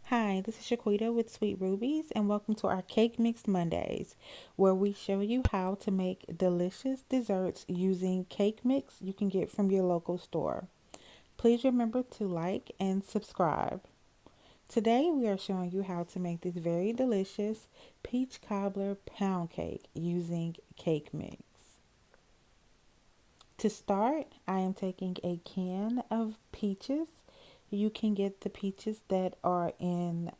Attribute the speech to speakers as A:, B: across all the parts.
A: Hi, this is Shaquita with Sweet Rubies, and welcome to our Cake Mix Mondays, where we show you how to make delicious desserts using cake mix you can get from your local store. Please remember to like and subscribe. Today, we are showing you how to make this very delicious peach cobbler pound cake using cake mix. To start, I am taking a can of peaches. You can get the peaches that are in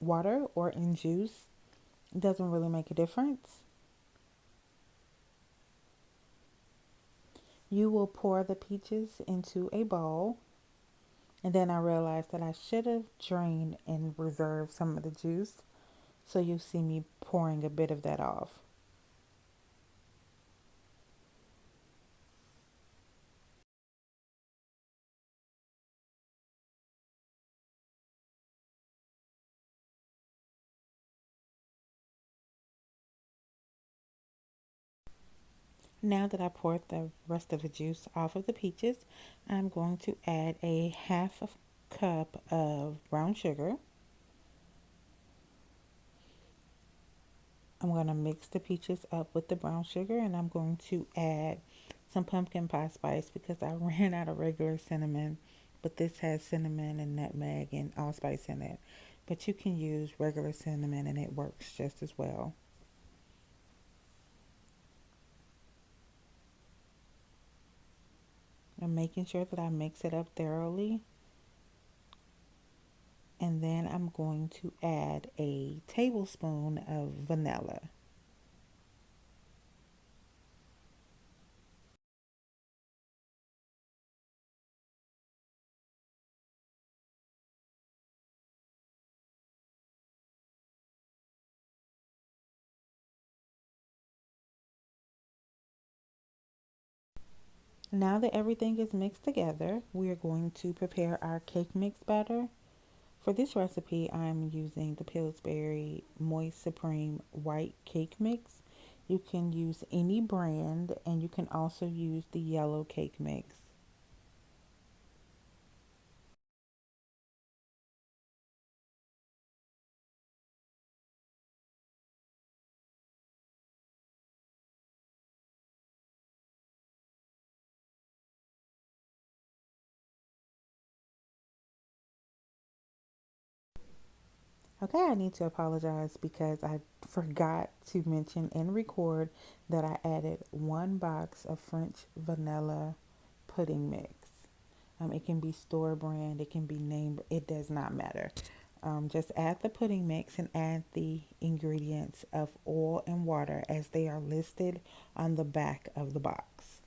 A: water or in juice. It doesn't really make a difference. You will pour the peaches into a bowl. And then I realized that I should have drained and reserved some of the juice. So you see me pouring a bit of that off. Now that I poured the rest of the juice off of the peaches, I'm going to add a half a cup of brown sugar. I'm going to mix the peaches up with the brown sugar, and I'm going to add some pumpkin pie spice because I ran out of regular cinnamon, but this has cinnamon and nutmeg and allspice in it. But you can use regular cinnamon and it works just as well. I'm making sure that I mix it up thoroughly, and then I'm going to add a tablespoon of vanilla. Now that everything is mixed together, we are going to prepare our cake mix batter. For this recipe, I'm using the Pillsbury Moist Supreme White Cake Mix. You can use any brand, and you can also use the yellow cake mix. Okay, I need to apologize because I forgot to mention and record that I added one box of French vanilla pudding mix. It can be store brand, it can be name, it does not matter. Just add the pudding mix and add the ingredients of oil and water as they are listed on the back of the box.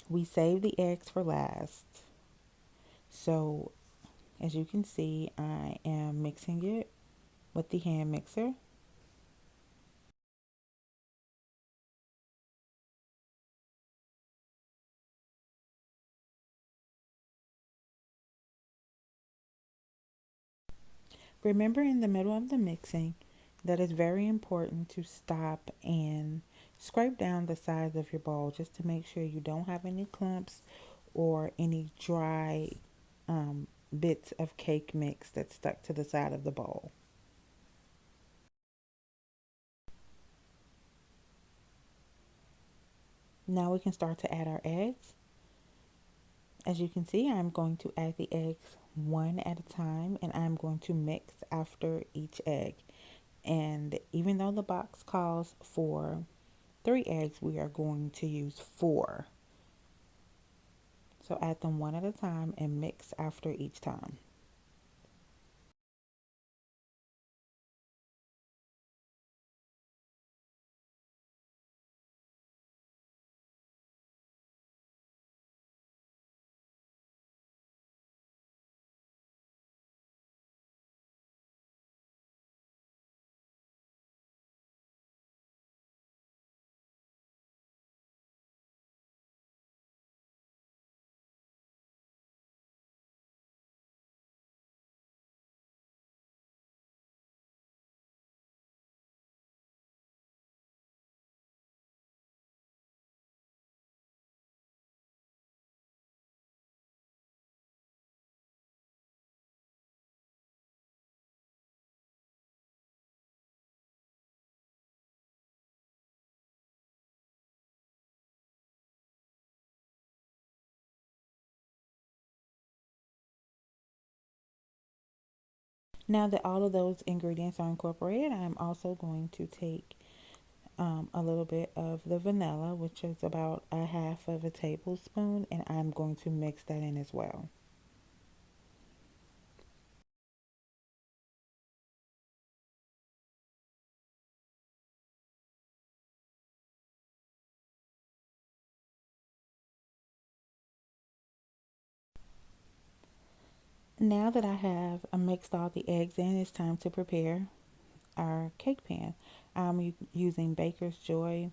A: We save the eggs for last. So as you can see, I am mixing it with the hand mixer. Remember, in the middle of the mixing that it's very important to stop and scrape down the sides of your bowl just to make sure you don't have any clumps or any dry bits of cake mix that's stuck to the side of the bowl. Now we can start to add our eggs. As you can see, I'm going to add the eggs one at a time, and I'm going to mix after each egg. And even though the box calls for 3 eggs, we are going to use 4. So add them one at a time and mix after each time. Now that all of those ingredients are incorporated, I'm also going to take a little bit of the vanilla, which is about a half of a tablespoon, and I'm going to mix that in as well. Now that I have mixed all the eggs in, it's time to prepare our cake pan. I'm using Baker's Joy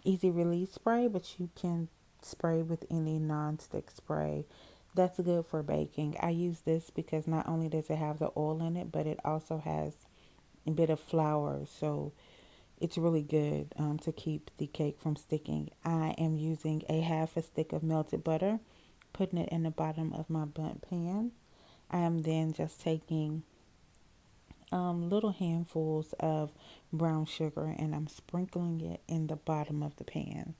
A: Easy Release Spray, but you can spray with any non-stick spray. That's good for baking. I use this because not only does it have the oil in it, but it also has a bit of flour, so it's really good to keep the cake from sticking. I am using a half a stick of melted butter, putting it in the bottom of my bundt pan. I am then just taking little handfuls of brown sugar and I'm sprinkling it in the bottom of the pan.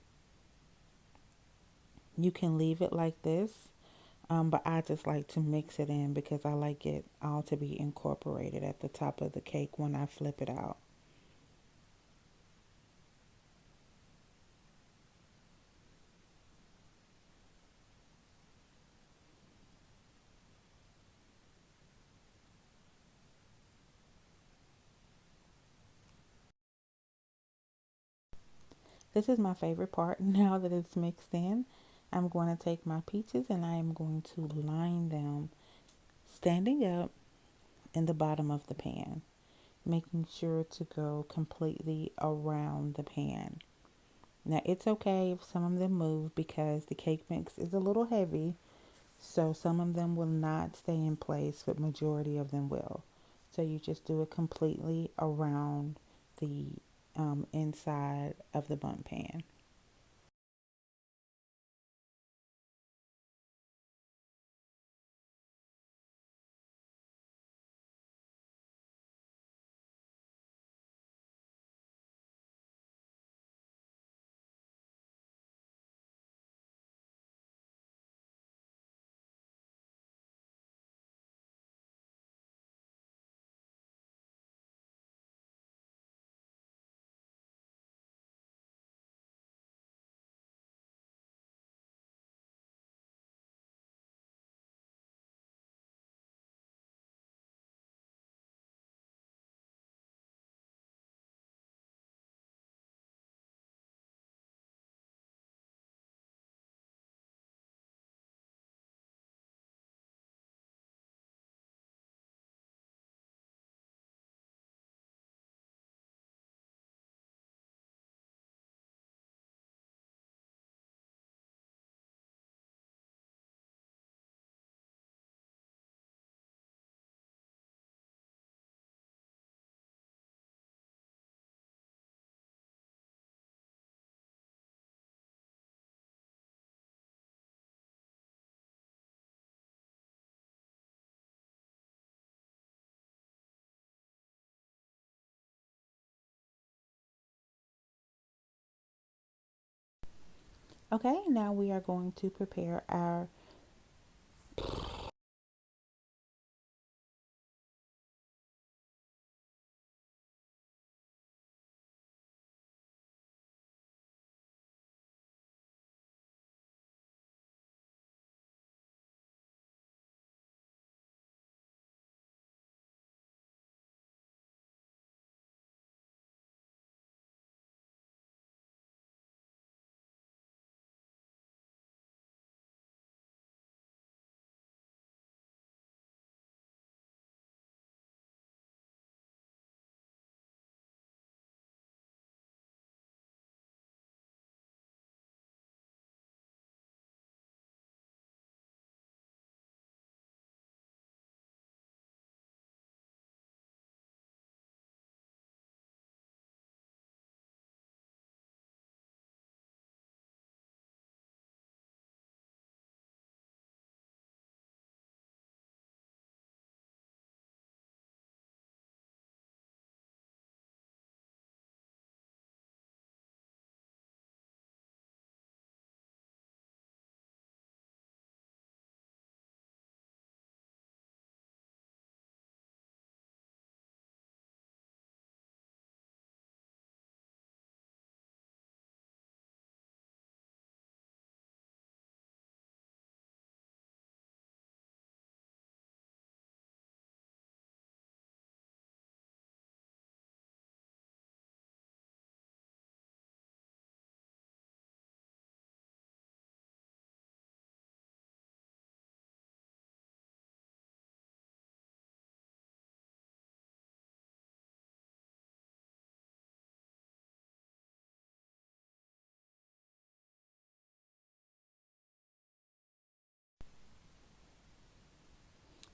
A: You can leave it like this, but I just like to mix it in because I like it all to be incorporated at the top of the cake when I flip it out. This is my favorite part. Now that it's mixed in, I'm going to take my peaches and I am going to line them standing up in the bottom of the pan, making sure to go completely around the pan. Now it's okay if some of them move because the cake mix is a little heavy, so some of them will not stay in place, but majority of them will. So you just do it completely around the inside of the bun pan. Okay, now we are going to prepare our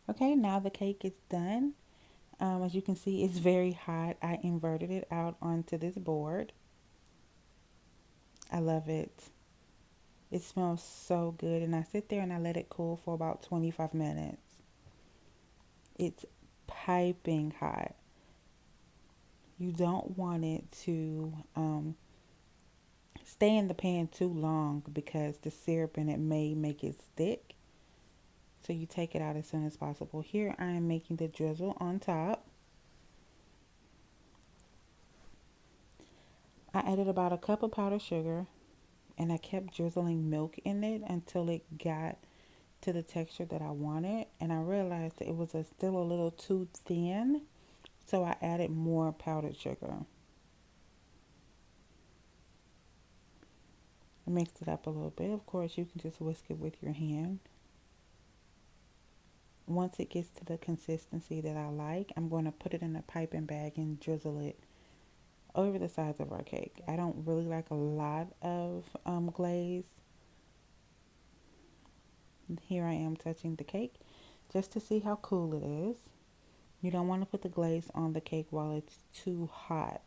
A: Okay, now the cake is done. As you can see, it's very hot. I inverted it out onto this board. I love it. It smells so good, and I sit there and I let it cool for about 25 minutes. It's piping hot. You don't want it to stay in the pan too long because the syrup in it may make it stick. So you take it out as soon as possible. Here I am making the drizzle on top. I added about a cup of powdered sugar and I kept drizzling milk in it until it got to the texture that I wanted, and I realized that it was still a little too thin, so I added more powdered sugar. I mixed it up a little bit. Of course, you can just whisk it with your hand. Once it gets to the consistency that I like, I'm going to put it in a piping bag and drizzle it over the sides of our cake. I don't really like a lot of glaze. Here I am touching the cake just to see how cool it is. You don't want to put the glaze on the cake while it's too hot.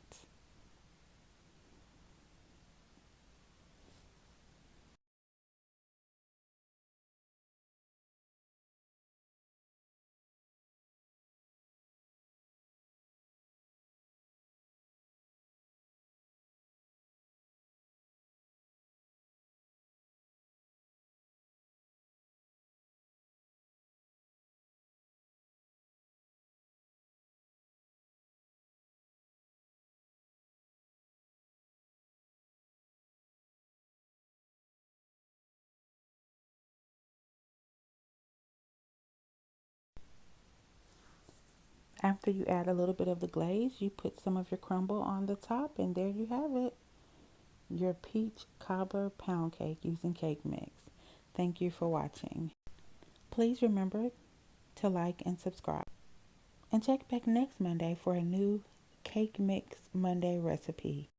A: After you add a little bit of the glaze, you put some of your crumble on the top, and there you have it. Your peach cobbler pound cake using cake mix. Thank you for watching. Please remember to like and subscribe. And check back next Monday for a new Cake Mix Monday recipe.